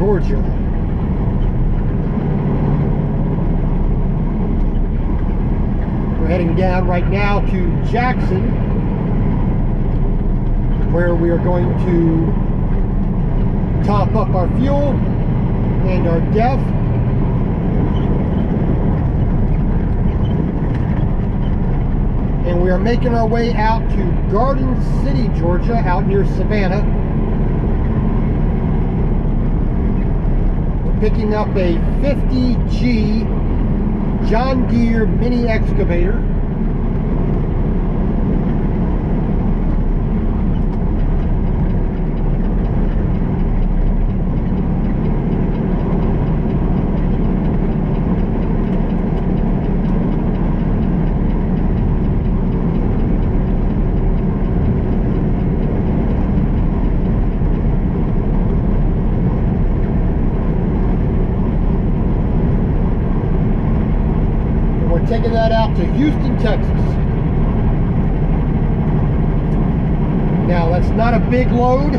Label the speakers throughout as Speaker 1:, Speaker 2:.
Speaker 1: Georgia. We're heading down right now to Jackson, where we are going to top up our fuel and our DEF. And we are making our way out to Garden City, Georgia, out near Savannah. We're picking up a 50G John Deere mini excavator. Taking that out to Houston, Texas. Now, that's not a big load.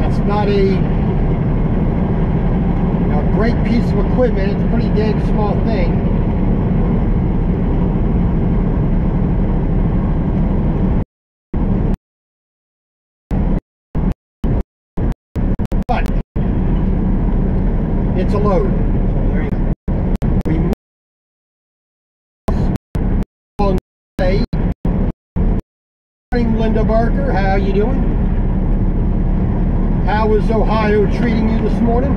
Speaker 1: That's not a great piece of equipment. It's a pretty dang small thing. But it's a load. Linda Barker, how you doing? How is Ohio treating you this morning?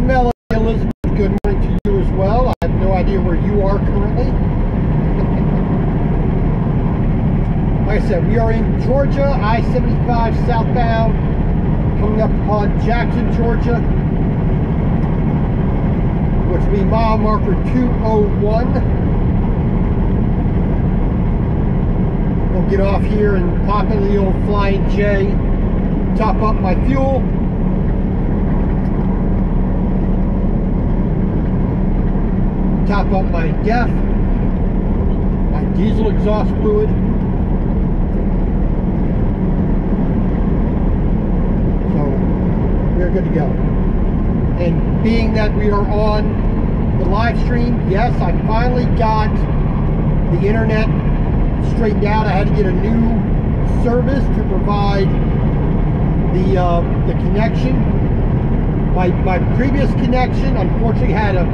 Speaker 1: Melanie Elizabeth, good morning to you as well. I have no idea where you are currently. Like I said, we are in Georgia, I-75 southbound, coming up upon Jackson, Georgia, which will be mile marker 201. We'll get off here and pop into the old Flying J, top up my fuel, top up my DEF, my diesel exhaust fluid. So we're good to go. And being that we are on the live stream, yes, I finally got the internet straightened out. I had to get a new service to provide the connection. My previous connection unfortunately had a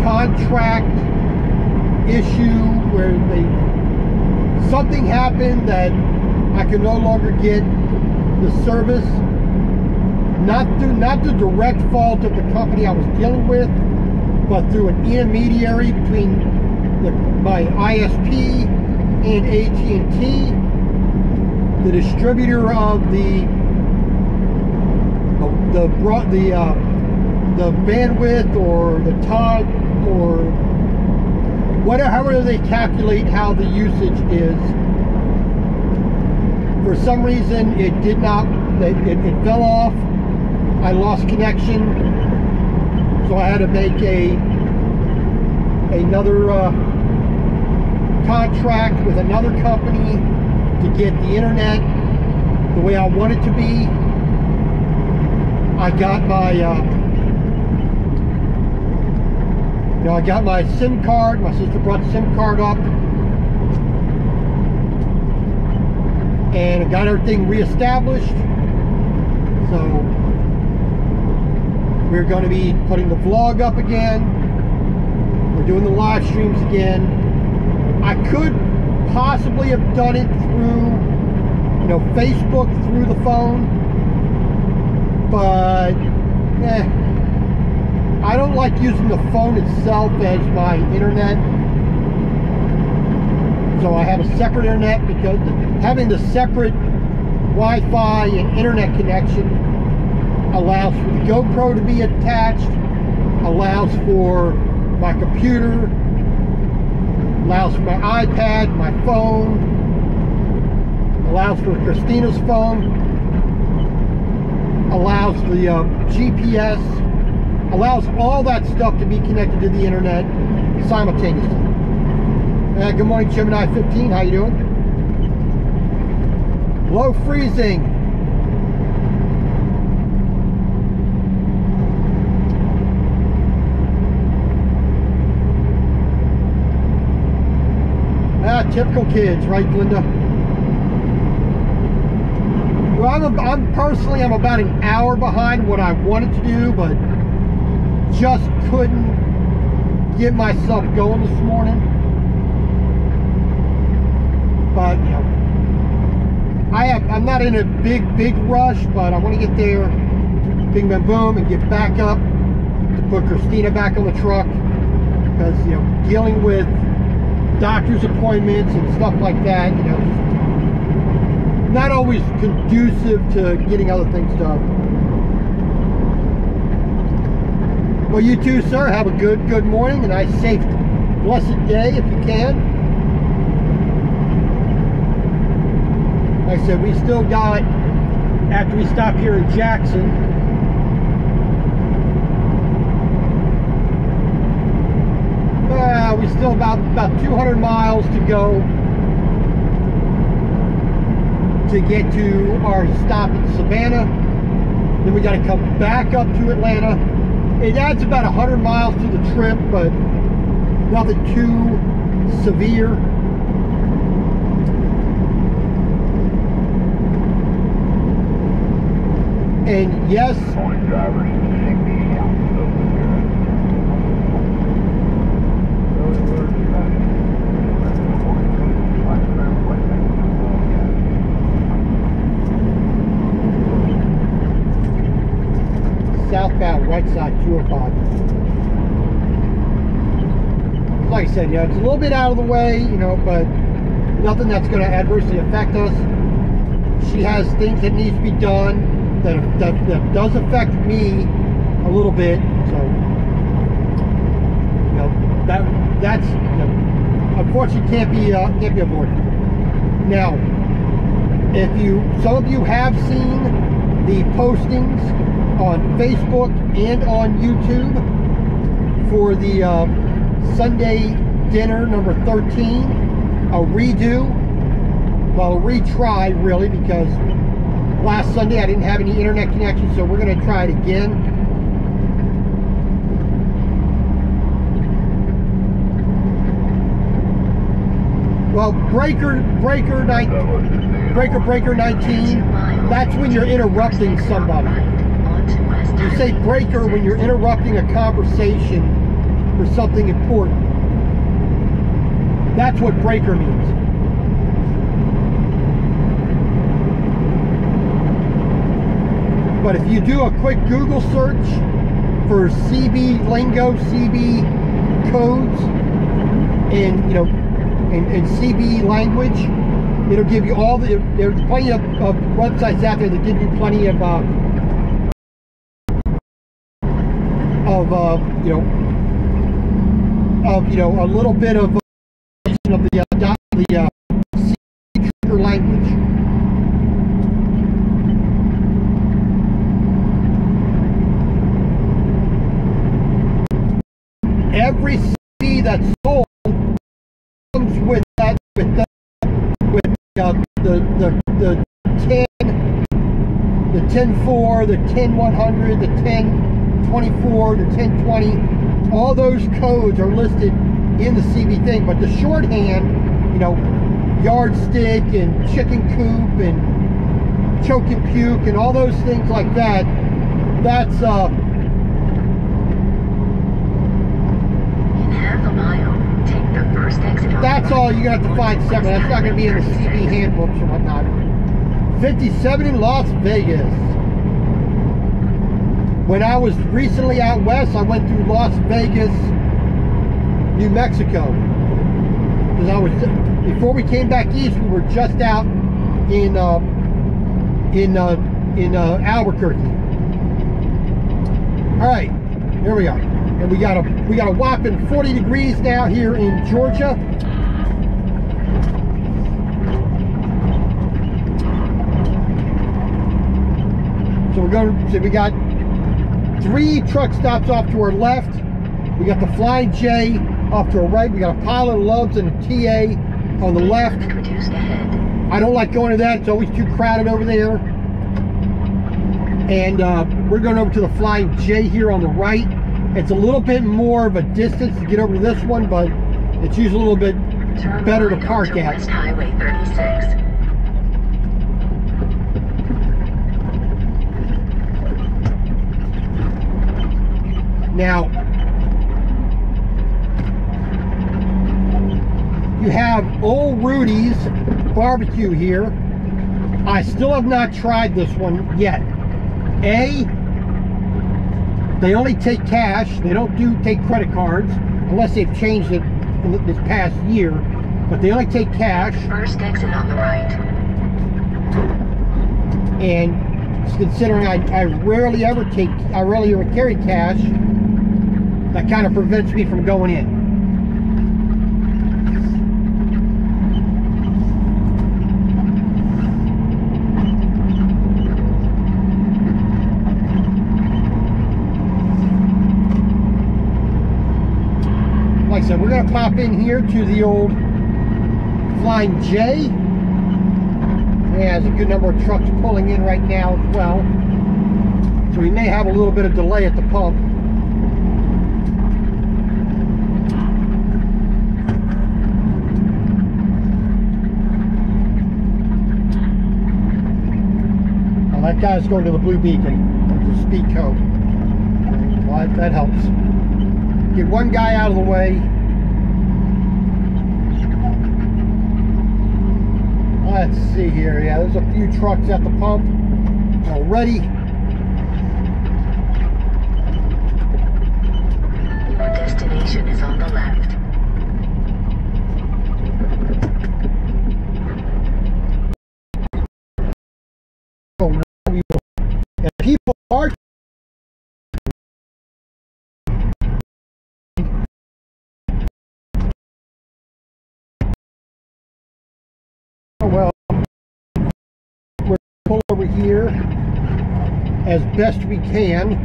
Speaker 1: contract issue where something happened that I could no longer get the service. Not the direct fault of the company I was dealing with, but through an intermediary between my ISP and AT&T, the distributor of the bandwidth or the time or whatever, however they calculate how the usage is. For some reason, it did not. It fell off. I lost connection, so I had to make another contract with another company to get the internet the way I want it to be. I got my I got my SIM card. My sister brought the SIM card up, and I got everything reestablished. So we're going to be putting the vlog up again. We're doing the live streams again. I could possibly have done it through, Facebook through the phone, but I don't like using the phone itself as my internet. So I have a separate internet, because having the separate Wi-Fi and internet connection allows for the GoPro to be attached, allows for my computer, allows for my iPad, my phone, allows for Christina's phone, allows the GPS, allows all that stuff to be connected to the internet simultaneously. Good morning, Gemini 15. How you doing? Low freezing. Yeah, typical kids, right, Linda? Well, I'm personally, I'm about an hour behind what I wanted to do, but just couldn't get myself going this morning. But you know, I'm not in a big rush, but I want to get there, bing bang boom, and get back up to put Christina back on the truck, because you know, dealing with doctor's appointments and stuff like that, you know, just not always conducive to getting other things done. Well, you too, sir. Have a good morning, and a nice, safe, blessed day if you can. Like I said, we still got, after we stop here in Jackson, we still about 200 miles to go to get to our stop in Savannah. Then we got to come back up to Atlanta. It adds about 100 miles to the trip, but nothing too severe. And yes, southbound right side 205. Like I said, you know, it's a little bit out of the way, you know, but nothing that's going to adversely affect us. She has things that needs to be done that does affect me a little bit, so you know, that's you know, unfortunately can't be avoided. Now, if some of you have seen the postings on Facebook and on YouTube for the Sunday dinner number 13, a redo, well, a retry really, because last Sunday I didn't have any internet connection, so we're going to try it again. Well, breaker 19, that's when you're interrupting somebody. You say breaker when you're interrupting a conversation for something important. That's what breaker means. But if you do a quick Google search for CB lingo, CB codes, and you know, and CB language, it'll give you all the. There's plenty of websites out there that give you plenty of a little bit of the CB language. Every CD that's sold comes with the 10, the 10.4, the 10.100, the 10.24, the 10.20. All those codes are listed in the CB thing, but the shorthand, you know, yardstick and chicken coop and choke and puke and all those things like that, that's that's all you're going to have to find separate. That's not going to be in the CB handbooks or whatnot. 57 in Las Vegas. When I was recently out west, I went through Las Vegas, New Mexico. Because before we came back east, we were just out in Albuquerque. All right, here we are. And we got a whopping 40 degrees now here in Georgia. So we're going to, so we got 3 truck stops off to our left. We got the Flying J off to our right. We got a Pilot Loves and a TA on the left. I don't like going to that. It's always too crowded over there. And we're going over to the Flying J here on the right. It's a little bit more of a distance to get over to this one, but it's usually a little bit better to park at.
Speaker 2: West Highway 36.
Speaker 1: Now, you have Old Rudy's Barbecue here. I still have not tried this one yet. They only take cash. They don't take credit cards unless they've changed it in this past year. But they only take cash.
Speaker 2: First exit on the right.
Speaker 1: And considering I rarely ever carry cash, that kind of prevents me from going in. Like I said, we're going to pop in here to the old Flying J. It has a good number of trucks pulling in right now as well. So we may have a little bit of delay at the pump. Well, that guy's going to the Blue Beacon, the speed code. Well, that helps. Get one guy out of the way. Let's see here. Yeah, there's a few trucks at the pump already.
Speaker 2: Your destination is on the left.
Speaker 1: And people are well, we're pull over here as best we can,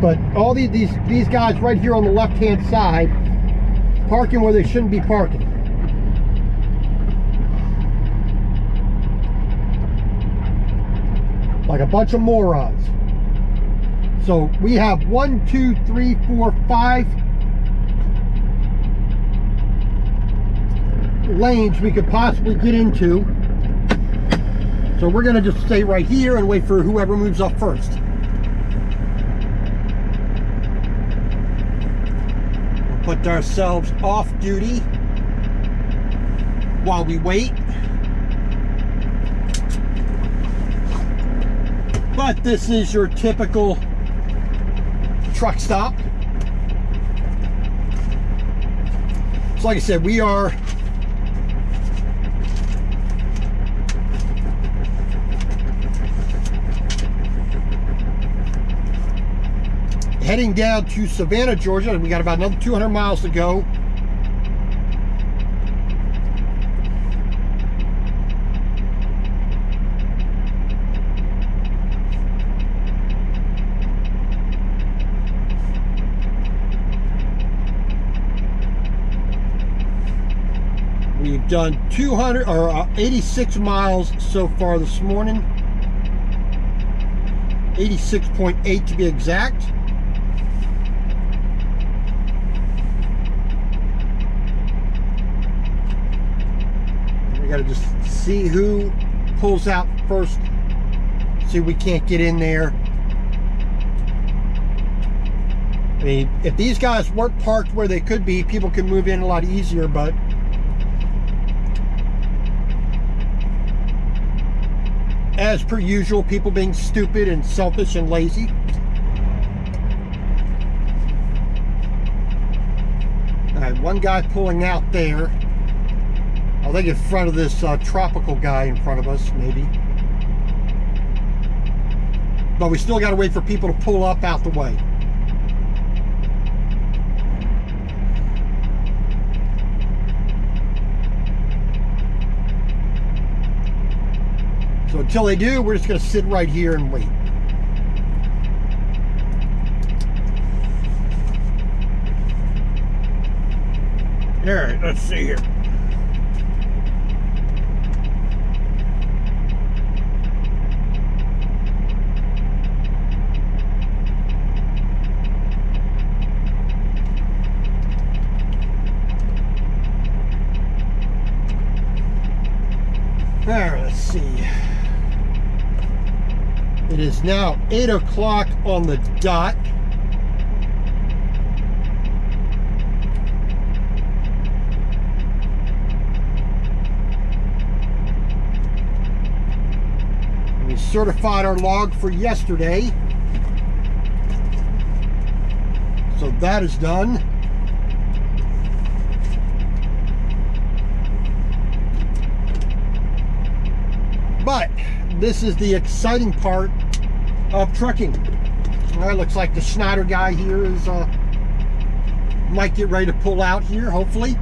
Speaker 1: but all these guys right here on the left hand side parking where they shouldn't be parking. Like a bunch of morons. So we have 1, 2, 3, 4, 5 lanes we could possibly get into. So we're going to just stay right here and wait for whoever moves up first. We'll put ourselves off duty while we wait. But this is your typical truck stop. So like I said, we are heading down to Savannah, Georgia. We got about another 200 miles to go. We've done 86 miles so far this morning. 86.8 to be exact. We gotta just see who pulls out first. See if we can't get in there. I mean, if these guys weren't parked where they could be, people could move in a lot easier, but as per usual, people being stupid and selfish and lazy. All right, one guy pulling out there. I think in front of this tropical guy in front of us, maybe. But we still got to wait for people to pull up out the way. So until they do, we're just going to sit right here and wait. All right, let's see here. It is now 8 o'clock on the dot. We certified our log for yesterday. So that is done. But this is the exciting part of trucking. All right, looks like the Schneider guy here is might get ready to pull out here, hopefully.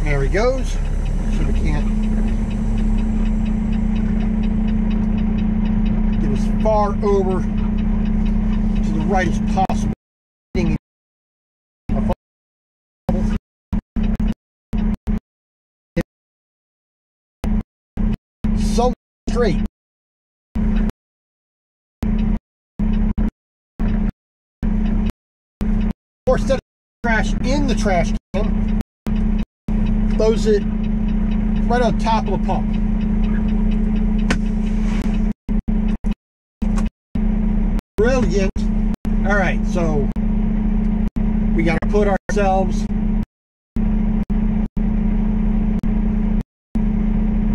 Speaker 1: There he goes. See if we can't get as far over to the right as possible. So straight. Or instead of trash in the trash can, throws it right on top of the pump. Brilliant. All right, so we got to put ourselves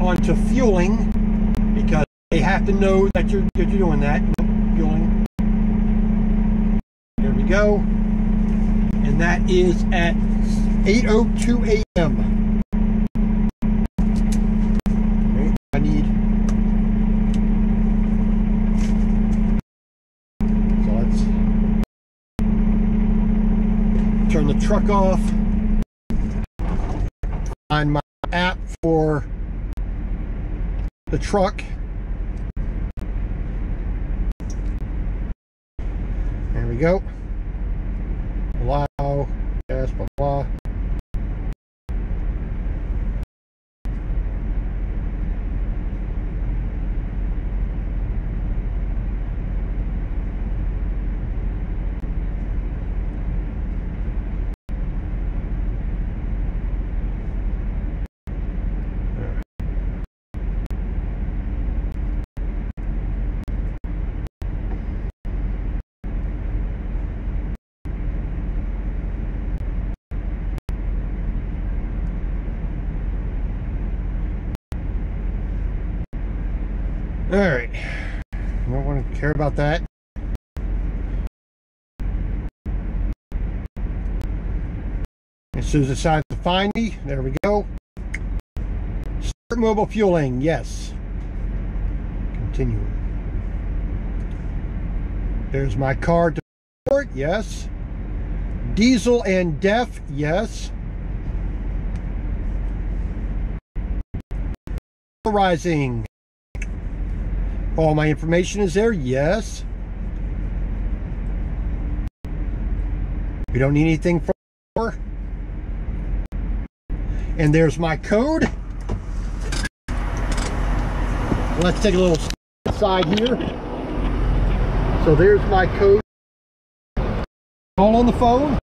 Speaker 1: onto fueling because they have to know that you're doing that. Fueling. There we go. And that is at 8:02 a.m. Okay, I need. So let's turn the truck off. Find my app for the truck. There we go. Allow, yes, blah, blah. All right, I don't want to care about that. As soon as it decides to find me, there we go. Start mobile fueling, yes. Continue. There's my card to port, yes. Diesel and DEF, yes. Rising. All my information is there, yes. We don't need anything for more. And there's my code. Let's take a little side here. So there's my code. All on the phone.